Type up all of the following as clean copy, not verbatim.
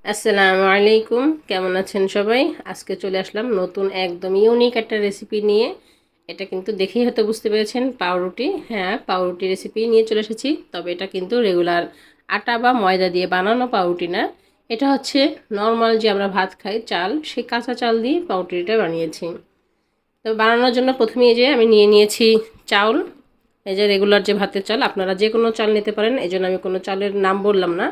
আসসালামু আলাইকুম, কেমন আছেন সবাই? আজকে চলে আসলাম নতুন একদম ইউনিক একটা রেসিপি নিয়ে। এটা কিন্তু দেখেই হয়তো বুঝতে পেরেছেন, পাউরুটি। হ্যাঁ, পাউরুটি রেসিপি নিয়ে চলে এসেছি। তবে এটা কিন্তু রেগুলার আটা বা ময়দা দিয়ে বানানো পাউরুটি না। এটা হচ্ছে নর্মাল যে আমরা ভাত খাই চাল, সেই কাঁচা চাল দিয়ে পাউরুটিটা বানিয়েছি। তো বানানোর জন্য প্রথমে এই যে আমি নিয়ে নিয়েছি চাউল। এই যে রেগুলার যে ভাতের চাল, আপনারা যে কোনো চাল নিতে পারেন, এই জন্য আমি কোনো চালের নাম বললাম না।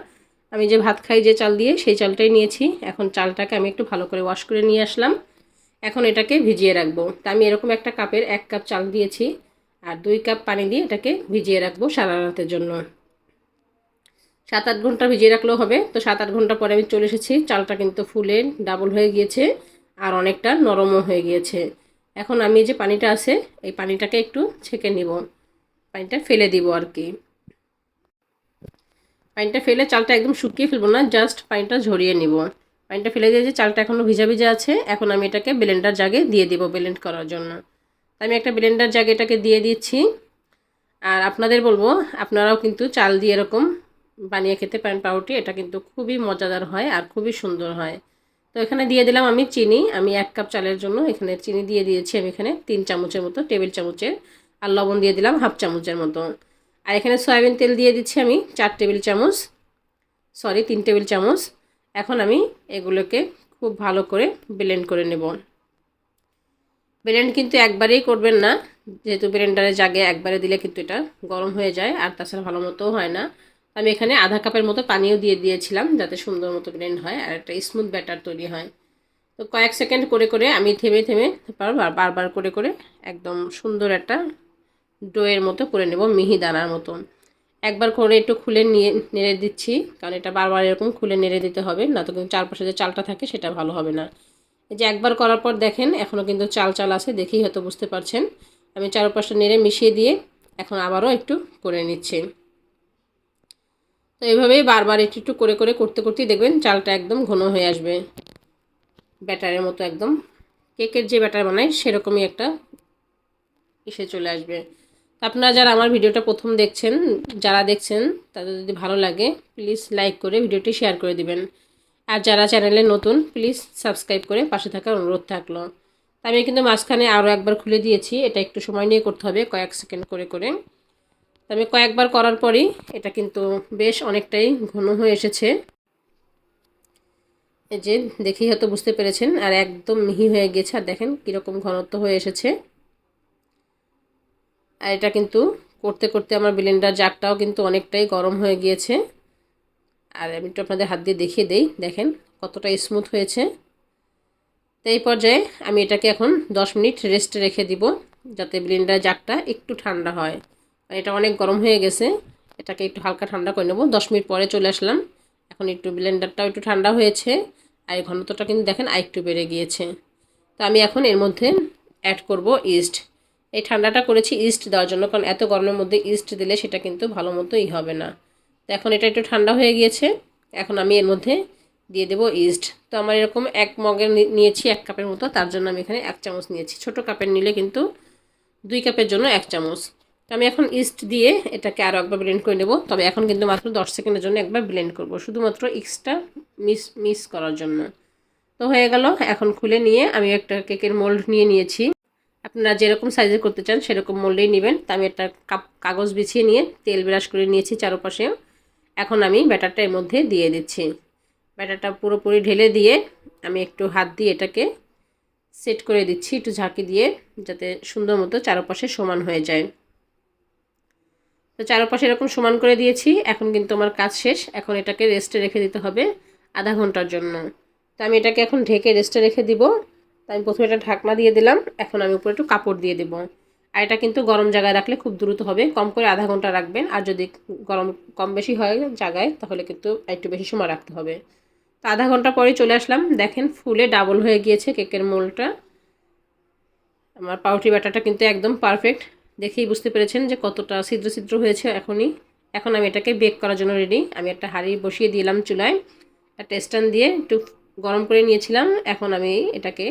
আমি যে ভাত খাই যে চাল দিয়ে, সেই চালটাই নিয়েছি। এখন চালটাকে আমি একটু ভালো করে ওয়াশ করে নিয়ে আসলাম। এখন এটাকে ভিজিয়ে রাখবো। তা আমি এরকম একটা কাপের 1 কাপ চাল দিয়েছি, আর 2 কাপ পানি দিয়ে এটাকে ভিজিয়ে রাখবো সারা রাতের জন্য। 7-8 ঘন্টা ভিজিয়ে রাখলেও হবে। তো 7-8 ঘন্টা পরে আমি চলে এসেছি, চালটা কিন্তু ফুলে ডাবল হয়ে গিয়েছে, আর অনেকটা নরমও হয়ে গিয়েছে। এখন আমি যে পানিটা আছে, এই পানিটাকে একটু ছেঁকে নিব, পানিটা ফেলে দিব আর কি। পানিটা ফেলে চালটা একদম শুকিয়ে ফেলবো না, জাস্ট পানিটা ঝরিয়ে নিব। পানিটা ফেলে দিয়ে যে চালটা এখনও ভিজা ভিজা আছে, এখন আমি এটাকে ব্লেন্ডার জাগে দিয়ে দিব ব্লেন্ড করার জন্য। আমি একটা ব্লেন্ডার জাগে এটাকে দিয়ে দিচ্ছি। আর আপনাদের বলবো, আপনারাও কিন্তু চাল দিয়ে এরকম বানিয়ে খেতে পারেন পাউরুটি। এটা কিন্তু খুবই মজাদার হয় আর খুবই সুন্দর হয়। তো এখানে দিয়ে দিলাম আমি চিনি। আমি 1 কাপ চালের জন্য এখানে চিনি দিয়ে দিয়েছি আমি এখানে 3 চামচের মতো, টেবিল চামচের। আর লবণ দিয়ে দিলাম হাফ চামচের মতো। আর এখানে সয়াবিন তেল দিয়ে দিচ্ছি আমি 4 টেবিল চামচ, সরি 3 টেবিল চামচ। এখন আমি এগুলোকে খুব ভালো করে ব্লেন্ড করে নেব। ব্লেন্ড কিন্তু একবারেই করবেন না, যেহেতু ব্লেন্ডারে জাগে একবারে দিলে কিন্তু এটা গরম হয়ে যায়, আর তাছাড়া ভালো মতোও হয় না। আমি এখানে আধা কাপের মতো পানিও দিয়ে দিয়েছিলাম, যাতে সুন্দর মতো ব্লেন্ড হয় আর একটা স্মুথ ব্যাটার তৈরি হয়। তো কয়েক সেকেন্ড করে করে আমি থেমে থেমে বারবার করে করে একদম সুন্দর একটা ডোয়ের মতো করে নেব, মিহি দানার মতো। একবার করে একটু খুলে নিয়ে নেড়ে দিচ্ছি, কারণ এটা বারবার এরকম খুলে নেড়ে দিতে হবে, না তো কিন্তু চারপাশে যে চালটা থাকে সেটা ভালো হবে না। এই যে একবার করার পর দেখেন এখনও কিন্তু চাল চাল আছে, দেখেই হয়তো বুঝতে পারছেন। আমি চারপাশটা নেড়ে মিশিয়ে দিয়ে এখন আবারও একটু করে নিচ্ছি। তো এইভাবেই বারবার একটু একটু করে করে করতে করতেই দেখবেন চালটা একদম ঘন হয়ে আসবে, ব্যাটারের মতো একদম কেকের যে ব্যাটার বানায় সেরকমই একটা এসে চলে আসবে। আপনারা যারা আমার ভিডিওটা প্রথম দেখছেন, যারা দেখছেন, তাদের যদি ভালো লাগে প্লিজ লাইক করে ভিডিওটি শেয়ার করে দিবেন। আর যারা চ্যানেলে নতুন প্লিজ সাবস্ক্রাইব করে পাশে থাকার অনুরোধ থাকলো। আমি কিন্তু মাঝখানে আরও একবার খুলে দিয়েছি, এটা একটু সময় নিয়ে করতে হবে, কয়েক সেকেন্ড করে করে। আমি কয়েকবার করার পরই এটা কিন্তু বেশ অনেকটাই ঘন হয়ে এসেছে। এই যে দেখেই হয়তো বুঝতে পেরেছেন, আর একদম মিহি হয়ে গেছে, আর দেখেন কীরকম ঘনত্ব হয়ে এসেছে। আর এটা কিন্তু করতে করতে আমার ব্লেন্ডার জারটাও কিন্তু অনেকটাই গরম হয়ে গিয়েছে। আর আমি একটু আপনাদের হাত দিয়ে দেখিয়ে দেই, দেখেন কতটা স্মুথ হয়েছে। তো এই পর্যায়ে আমি এটাকে এখন 10 মিনিট রেস্টে রেখে দিব, যাতে ব্লেন্ডার জারটা একটু ঠান্ডা হয়। আর এটা অনেক গরম হয়ে গেছে, এটাকে একটু হালকা ঠান্ডা করে নেব। 10 মিনিট পরে চলে আসলাম, এখন একটু ব্লেন্ডারটাও একটু ঠান্ডা হয়েছে, আর এই ঘনত্বটা কিন্তু দেখেন আরেকটু বেড়ে গিয়েছে। তো আমি এখন এর মধ্যে অ্যাড করব ইস্ট। এই ঠান্ডাটা করেছি ইস্ট দেওয়ার জন্য, কারণ এত গরমের মধ্যে ইস্ট দিলে সেটা কিন্তু ভালো মতোই হবে না। তো এখন এটা একটু ঠান্ডা হয়ে গিয়েছে, এখন আমি এর মধ্যে দিয়ে দেবো ইস্ট। তো আমার এরকম 1 মগের নিয়েছি 1 কাপের মতো, তার জন্য আমি এখানে 1 চামচ নিয়েছি। ছোট কাপের নিলে কিন্তু 2 কাপের জন্য 1 চামচ। তো আমি এখন ইস্ট দিয়ে এটাকে আরও একবার ব্লেন্ড করে নেব। তবে এখন কিন্তু মাত্র 10 সেকেন্ডের জন্য একবার ব্লেন্ড করব, শুধুমাত্র ইস্টটা মিক্স করার জন্য। তো হয়ে গেল, এখন খুলে নিয়ে আমি একটা কেকের মোল্ড নিয়ে নিয়েছি। আপনারা যেরকম সাইজের করতে চান সেরকম মোল্ডেই নেবেন। তো আমি একটা কাগজ বিছিয়ে নিয়ে তেল ব্রাশ করে নিয়েছি চারপাশে। এখন আমি ব্যাটারটা এর মধ্যে দিয়ে দিচ্ছি। ব্যাটারটা পুরোপুরি ঢেলে দিয়ে আমি একটু হাত দিয়ে এটাকে সেট করে দিচ্ছি, একটু ঝাঁকি দিয়ে, যাতে সুন্দর মতো চারপাশে সমান হয়ে যায়। তো চারপাশে এরকম সমান করে দিয়েছি। এখন কিন্তু আমার কাজ শেষ, এখন এটাকে রেস্টে রেখে দিতে হবে আধা ঘন্টার জন্য। তো আমি এটাকে এখন ঢেকে রেস্টে রেখে দিব। তো আমি প্রথমে এটা ঢাকনা দিয়ে দিলাম, এখন আমি উপরে একটু কাপড় দিয়ে দেব। আর এটা কিন্তু গরম জায়গায় রাখলে খুব দ্রুত হবে, কম করে আধা ঘন্টা রাখবেন। আর যদি গরম কম বেশি হয় জায়গায়, তাহলে কিন্তু একটু বেশি সময় রাখতে হবে। তো আধা ঘন্টা পরেই চলে আসলাম, দেখেন ফুলে ডাবল হয়ে গিয়েছে কেকের মোলটা। আমার পাউরুটি ব্যাটারটা কিন্তু একদম পারফেক্ট, দেখেই বুঝতে পেরেছেন যে কতটা ছিদ্র ছিদ্র হয়েছে এখনই। এখন আমি এটাকে বেক করার জন্য রেডি। আমি একটা হাঁড়ি বসিয়ে দিলাম চুলায়, একটা স্ট্যান্ড দিয়ে একটু গরম করে নিয়েছিলাম। এখন আমি এটাকে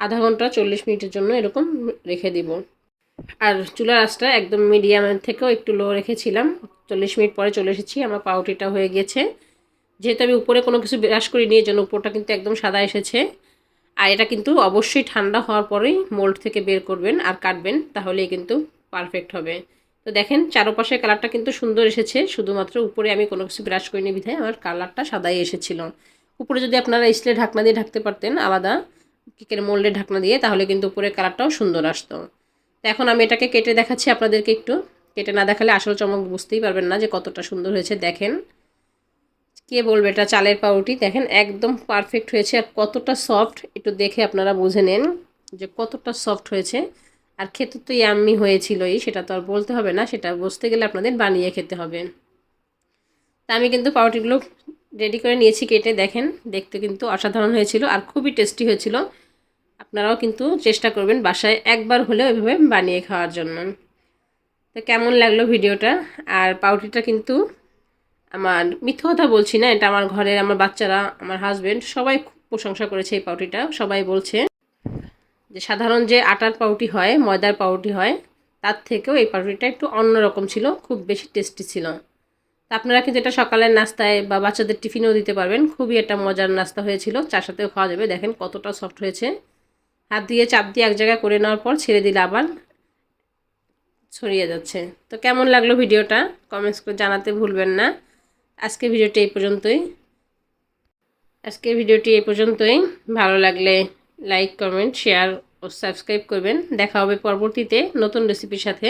আধা ঘন্টা 40 মিনিটের জন্য এরকম রেখে দিব। আর চুলার আঁচটা একদম মিডিয়ামের থেকেও একটু লো রেখেছিলাম। 40 মিনিট পরে চলে এসেছি, আমার পাউরুটিটা হয়ে গেছে। যেহেতু আমি উপরে কোনো কিছু ব্রাশ করিনি, এই জন্য উপরটা কিন্তু একদম সাদা এসেছে। আর এটা কিন্তু অবশ্যই ঠান্ডা হওয়ার পরেই মোল্ড থেকে বের করবেন আর কাটবেন, তাহলেই কিন্তু পারফেক্ট হবে। তো দেখেন চারপাশের কালারটা কিন্তু সুন্দর এসেছে, শুধুমাত্র উপরে আমি কোনো কিছু ব্রাশ করিনি বিধায় আমার কালারটা সাদাই এসেছিল। উপরে যদি আপনারা স্টিলের ঢাকনা দিয়ে ঢাকতে পারতেন, আলাদা কেকের মোল্ডের ঢাকনা দিয়ে, তাহলে কিন্তু উপরের কালারটাও সুন্দর আসতো। তো এখন আমি এটাকে কেটে দেখাচ্ছি আপনাদেরকে একটু। কেটে না দেখালে আসল চমক বুঝতেই পারবেন না যে কতটা সুন্দর হয়েছে। দেখেন, কে বলবে এটা চালের পাউরুটি। দেখেন একদম পারফেক্ট হয়েছে, আর কতটা সফট একটু দেখে আপনারা বুঝে নেন যে কতটা সফট হয়েছে। আর খেতে তো ইয়াম্মি হয়েছিলই, সেটা তো আর বলতে হবে না, সেটা বুঝতে গেলে আপনাদের বানিয়ে খেতে হবে। তা আমি কিন্তু পাউরুটিগুলো রেডি করে নিয়েছি কেটে। দেখেন দেখতে কিন্তু অসাধারণ হয়েছিল আর খুবই টেস্টি হয়েছিল। আপনারাও কিন্তু চেষ্টা করবেন বাসায় একবার হলেও এভাবে বানিয়ে খাওয়ার জন্য। তো কেমন লাগলো ভিডিওটা? আর পাউরুটিটা কিন্তু আমার মিথ্যা কথা বলছি না, এটা আমার ঘরের আমার বাচ্চারা, আমার হাজবেন্ড সবাই খুব প্রশংসা করেছে এই পাউরুটিটা। সবাই বলছে যে সাধারণ যে আটার পাউরুটি হয়, ময়দার পাউরুটি হয়, তার থেকেও এই পাউরুটিটা একটু অন্যরকম ছিল, খুব বেশি টেস্টি ছিল। তা আপনারা কিন্তু এটা সকালের নাস্তায় বা বাচ্চাদের টিফিনেও দিতে পারবেন। খুবই একটা মজার নাস্তা হয়েছিল, চার সাথেও খাওয়া যাবে। দেখেন কতটা সফট হয়েছে। হাত দিয়ে চাপ দিয়ে এক জায়গায় করে নেওয়ার পর ছেড়ে দিলে আবার ছড়িয়ে যাচ্ছে। তো কেমন লাগলো ভিডিওটা কমেন্টস করে জানাতে ভুলবেন না। আজকে ভিডিওটি এই পর্যন্তই। ভালো লাগলে লাইক, কমেন্ট, শেয়ার ও সাবস্ক্রাইব করবেন। দেখা হবে পরবর্তীতে নতুন রেসিপির সাথে।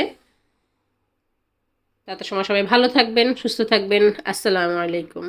তত সময় সবাই ভালো থাকবেন, সুস্থ থাকবেন। আসসালামু আলাইকুম।